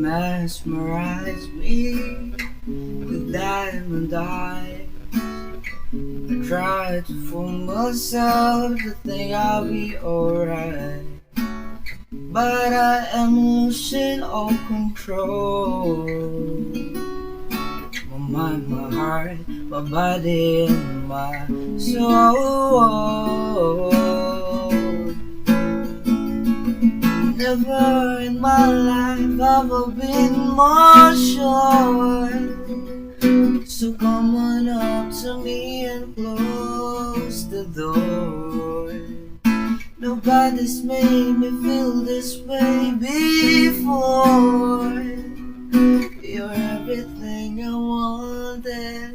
mesmerize me with diamond eyes. I try to fool myself to think I'll be alright, but I am losing all control. My mind, my heart, my body, and my soul. Never in my life have I been more sure. So come on up to me and close the door. Nobody's made me feel this way before. You're everything I wanted,